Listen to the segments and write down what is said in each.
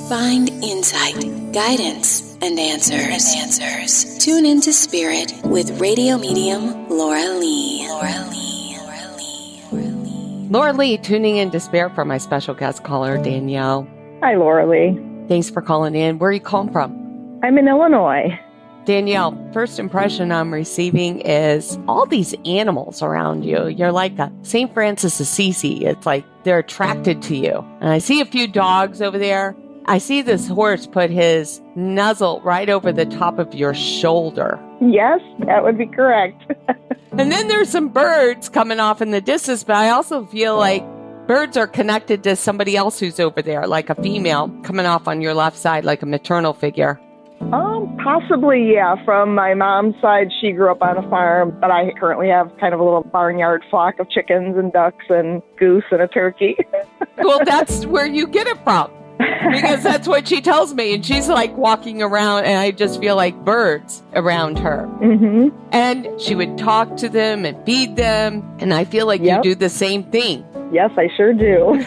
Find insight, guidance, and answers. Tune into Spirit with radio medium Laura Lee. Laura Lee, tuning into Spirit for my special guest caller, Danielle. Hi, Laura Lee. Thanks for calling in. Where are you calling from? I'm in Illinois. Danielle, first impression I'm receiving is all these animals around you. You're like a St. Francis of Assisi. It's like they're attracted to you. And I see a few dogs over there. I see this horse put his nuzzle right over the top of your shoulder. Yes, that would be correct. And then there's some birds coming off in the distance, but I also feel like birds are connected to somebody else who's over there, like a female coming off on your left side, like a maternal figure. Possibly, yeah. From my mom's side, she grew up on a farm, but I currently have kind of a little barnyard flock of chickens and ducks and goose and a turkey. Well, that's where you get it from. Because that's what she tells me. And she's like walking around and I just feel like birds around her. Mm-hmm. And she would talk to them and feed them. And I feel like you do the same thing. Yes, I sure do.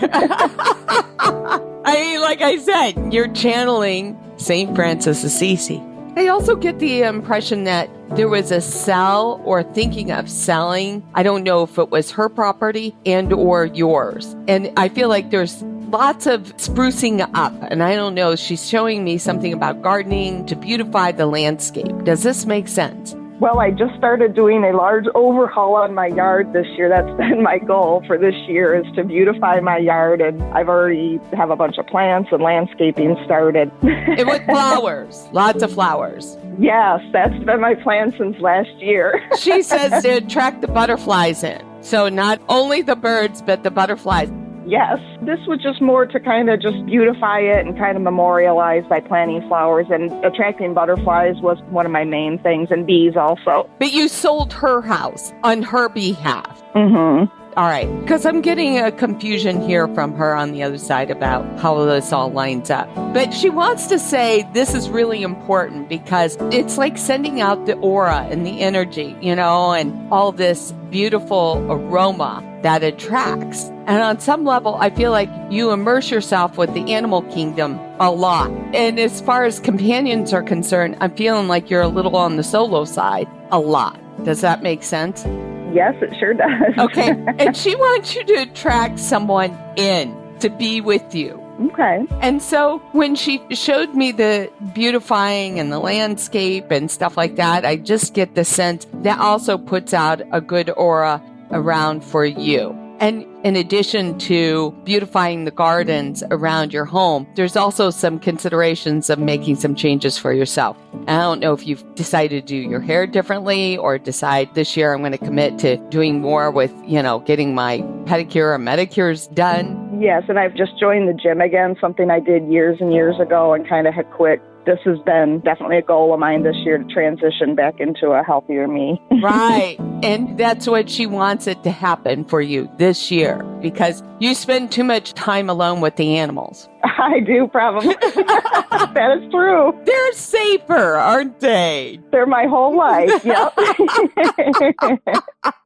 I mean, like I said, you're channeling St. Francis of Assisi. I also get the impression that there was a sell or thinking of selling. I don't know if it was her property and or yours. And I feel like there's lots of sprucing up. And I don't know, she's showing me something about gardening to beautify the landscape. Does this make sense? Well, I just started doing a large overhaul on my yard this year. That's been my goal for this year, is to beautify my yard. And I've already have a bunch of plants and landscaping started. And with flowers, lots of flowers. Yes, that's been my plan since last year. She says to attract the butterflies in. So not only the birds, but the butterflies. Yes, this was just more to kind of just beautify it and kind of memorialize by planting flowers, and attracting butterflies was one of my main things, and bees also. But you sold her house on her behalf. Mm-hmm. All right, because I'm getting a confusion here from her on the other side about how this all lines up. But she wants to say this is really important because it's like sending out the aura and the energy, you know, and all this beautiful aroma that attracts. And on some level, I feel like you immerse yourself with the animal kingdom a lot. And as far as companions are concerned, I'm feeling like you're a little on the solo side a lot. Does that make sense? Yes, it sure does. Okay. And she wants you to attract someone in to be with you. Okay. And so when she showed me the beautifying and the landscape and stuff like that, I just get the sense that also puts out a good aura around for you. And in addition to beautifying the gardens around your home, there's also some considerations of making some changes for yourself. I don't know if you've decided to do your hair differently or decide this year I'm going to commit to doing more with, you know, getting my pedicure or manicures done. Yes, and I've just joined the gym again, something I did years and years ago and kind of had quit. This has been definitely a goal of mine this year, to transition back into a healthier me. Right. And that's what she wants it to happen for you this year, because you spend too much time alone with the animals. I do, probably. That is true. They're safer, aren't they? They're my whole life. Yep.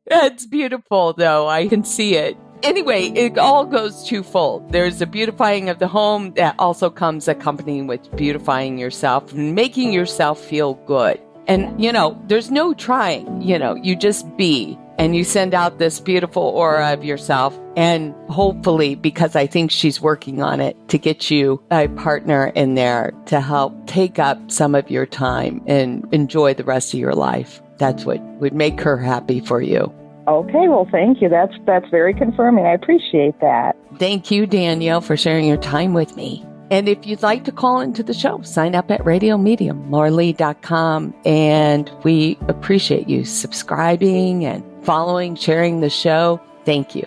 That's beautiful, though. I can see it. Anyway, it all goes twofold. There's the beautifying of the home that also comes accompanying with beautifying yourself and making yourself feel good. And, you know, there's no trying, you know, you just be. And you send out this beautiful aura of yourself. And hopefully, because I think she's working on it, to get you a partner in there to help take up some of your time and enjoy the rest of your life. That's what would make her happy for you. Okay, well, thank you. That's very confirming. I appreciate that. Thank you, Danielle, for sharing your time with me. And if you'd like to call into the show, sign up at Radio Medium, lauralee.com. And we appreciate you subscribing and following, sharing the show. Thank you.